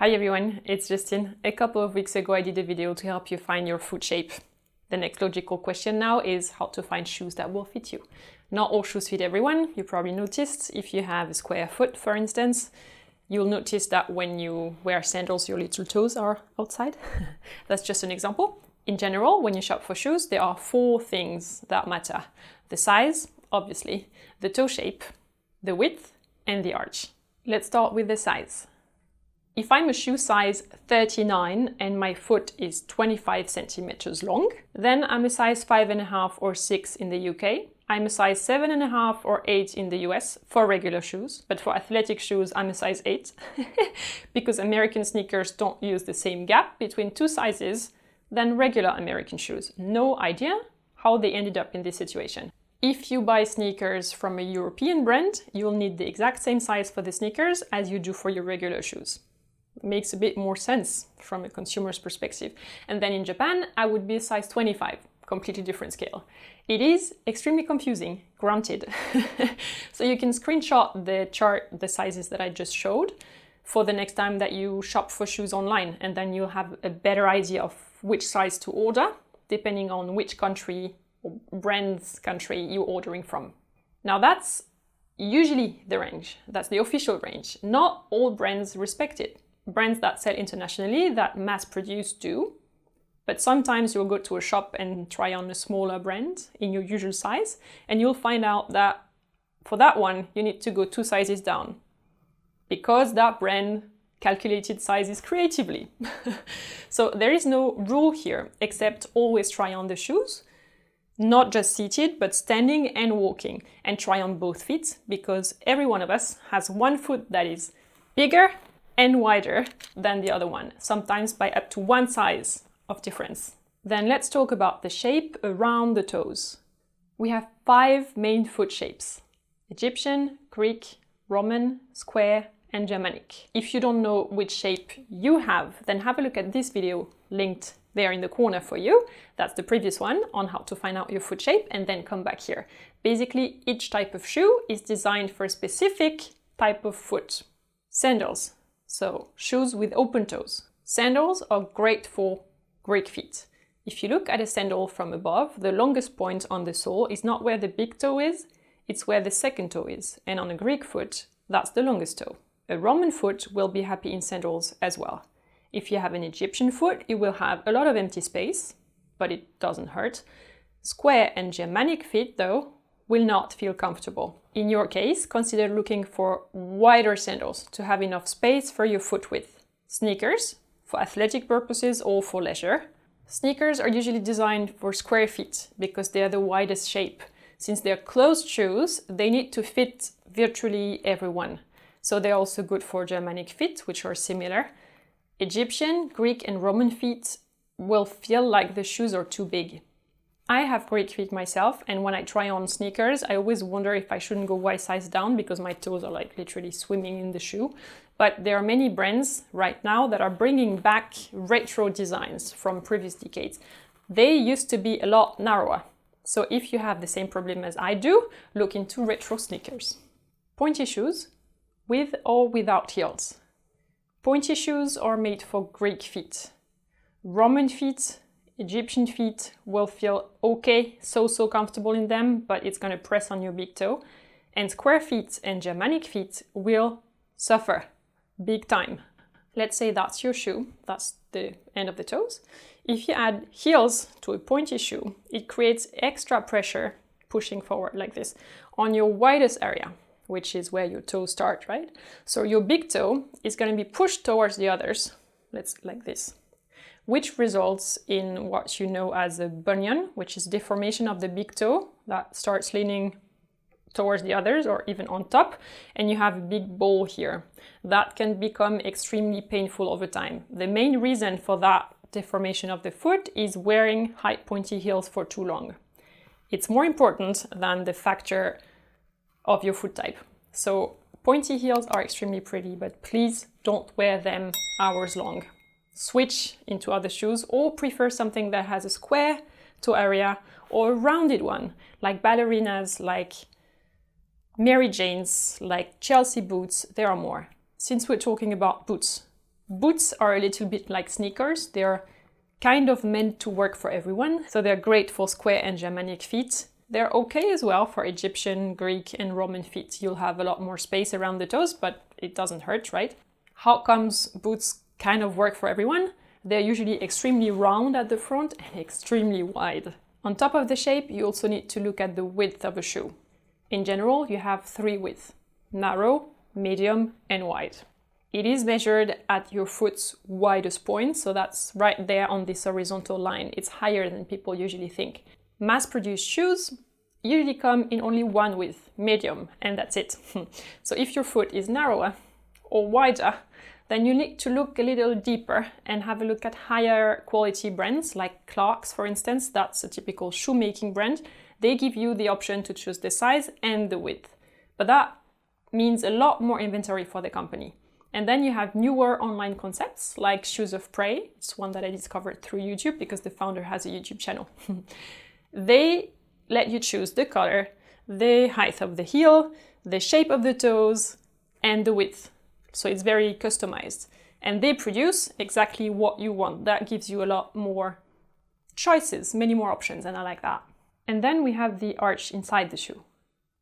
Hi everyone, it's Justine. A couple of weeks ago I did a video to help you find your foot shape. The next logical question now is how to find shoes that will fit you. Not all shoes fit everyone. You probably noticed if you have a square foot, for instance, you'll notice that when you wear sandals, your little toes are outside. That's just an example. In general, when you shop for shoes, there are 4 things that matter. The size, obviously, the toe shape, the width, and the arch. Let's start with the size. If I'm a shoe size 39 and my foot is 25 centimeters long, then I'm a size 5.5 or 6 in the UK. I'm a size 7.5 or 8 in the US for regular shoes, but for athletic shoes, I'm a size 8 because American sneakers don't use the same gap between 2 sizes than regular American shoes. No idea how they ended up in this situation. If you buy sneakers from a European brand, you'll need the exact same size for the sneakers as you do for your regular shoes. Makes a bit more sense from a consumer's perspective. And then in Japan, I would be a size 25, completely different scale. It is extremely confusing, granted. So you can screenshot the chart, the sizes that I just showed, for the next time that you shop for shoes online, and then you'll have a better idea of which size to order, depending on which country or brand's country you're ordering from. Now that's usually the range, that's the official range. Not all brands respect it. Brands that sell internationally, that mass produce do, but sometimes you'll go to a shop and try on a smaller brand in your usual size, and you'll find out that for that one, you need to go 2 sizes down because that brand calculated sizes creatively. So there is no rule here, except always try on the shoes, not just seated, but standing and walking, and try on both feet, because every one of us has one foot that is bigger and wider than the other one, sometimes by up to 1 size of difference. Then let's talk about the shape around the toes. We have 5 main foot shapes: Egyptian, Greek, Roman, square, and Germanic. If you don't know which shape you have, then have a look at this video linked there in the corner for you. That's the previous one on how to find out your foot shape, and then come back here. Basically, each type of shoe is designed for a specific type of foot. Sandals. So, shoes with open toes. Sandals are great for Greek feet. If you look at a sandal from above, the longest point on the sole is not where the big toe is, it's where the second toe is. And on a Greek foot, that's the longest toe. A Roman foot will be happy in sandals as well. If you have an Egyptian foot, you will have a lot of empty space, but it doesn't hurt. Square and Germanic feet, though, will not feel comfortable. In your case, consider looking for wider sandals to have enough space for your foot width. Sneakers, for athletic purposes or for leisure. Sneakers are usually designed for square feet because they are the widest shape. Since they're closed shoes, they need to fit virtually everyone. So they're also good for Germanic feet, which are similar. Egyptian, Greek, and Roman feet will feel like the shoes are too big. I have Greek feet myself, and when I try on sneakers, I always wonder if I shouldn't go one size down because my toes are like literally swimming in the shoe. But there are many brands right now that are bringing back retro designs from previous decades. They used to be a lot narrower. So if you have the same problem as I do, look into retro sneakers. Pointy shoes, with or without heels. Pointy shoes are made for Greek feet. Roman feet, Egyptian feet will feel okay, so comfortable in them, but it's going to press on your big toe. And square feet and Germanic feet will suffer big time. Let's say that's your shoe, that's the end of the toes. If you add heels to a pointy shoe, it creates extra pressure, pushing forward like this, on your widest area, which is where your toes start, right? So your big toe is going to be pushed towards the others, like this, which results in what you know as a bunion, which is deformation of the big toe that starts leaning towards the others or even on top, and you have a big ball here. That can become extremely painful over time. The main reason for that deformation of the foot is wearing high pointy heels for too long. It's more important than the factor of your foot type. So pointy heels are extremely pretty, but please don't wear them hours long. Switch into other shoes or prefer something that has a square toe area or a rounded one, like ballerinas, like Mary Jane's, like Chelsea boots. There are more. Since we're talking about boots, Boots are a little bit like sneakers. They're kind of meant to work for everyone. So they're great for square and Germanic feet. They're okay as well for Egyptian, Greek and Roman feet. You'll have a lot more space around the toes, but it doesn't hurt, right? How comes boots kind of work for everyone? They're usually extremely round at the front and extremely wide. On top of the shape, you also need to look at the width of a shoe. In general, you have 3 widths: narrow, medium and wide. It is measured at your foot's widest point, so that's right there on this horizontal line. It's higher than people usually think. Mass-produced shoes usually come in only 1 width, medium, and that's it. So if your foot is narrower or wider, then you need to look a little deeper and have a look at higher quality brands like Clark's, for instance. That's a typical shoemaking brand. They give you the option to choose the size and the width. But that means a lot more inventory for the company. And then you have newer online concepts like Shoes of Prey. It's one that I discovered through YouTube because the founder has a YouTube channel. They let you choose the color, the height of the heel, the shape of the toes, and the width. So it's very customized. And they produce exactly what you want. That gives you a lot more choices, many more options, and I like that. And then we have the arch inside the shoe.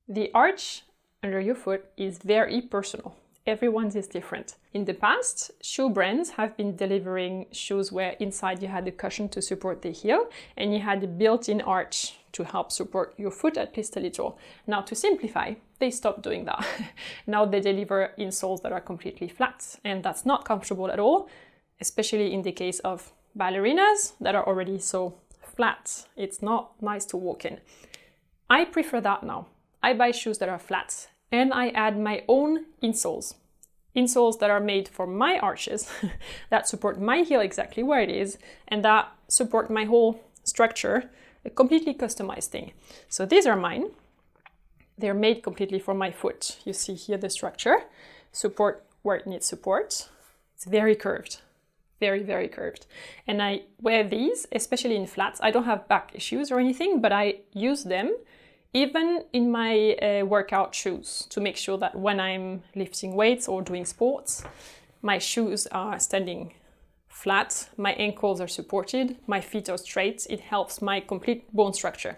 The arch under your foot is very personal. Everyone's is different. In the past, shoe brands have been delivering shoes where inside you had a cushion to support the heel and you had a built-in arch to help support your foot at least a little. Now, to simplify, they stopped doing that. Now they deliver insoles that are completely flat, and that's not comfortable at all, especially in the case of ballerinas that are already so flat. It's not nice to walk in. I prefer that now. I buy shoes that are flat and I add my own insoles. Insoles that are made for my arches, that support my heel exactly where it is, and that support my whole structure, a completely customized thing. So these are mine. They're made completely for my foot. You see here the structure, support where it needs support. It's very curved, very, very curved. And I wear these, especially in flats. I don't have back issues or anything, but I use them even in my workout shoes to make sure that when I'm lifting weights or doing sports, my shoes are standing flat, my ankles are supported, my feet are straight. It helps my complete bone structure.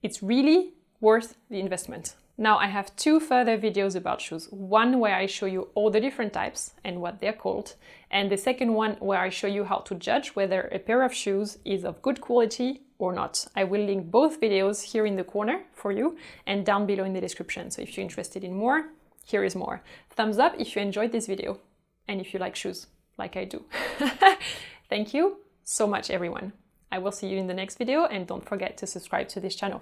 It's really worth the investment. Now I have 2 further videos about shoes. One where I show you all the different types and what they're called, and the second one where I show you how to judge whether a pair of shoes is of good quality or not. I will link both videos here in the corner for you and down below in the description. So if you're interested in more, here is more. Thumbs up if you enjoyed this video and if you like shoes, like I do. Thank you so much, everyone. I will see you in the next video, and don't forget to subscribe to this channel.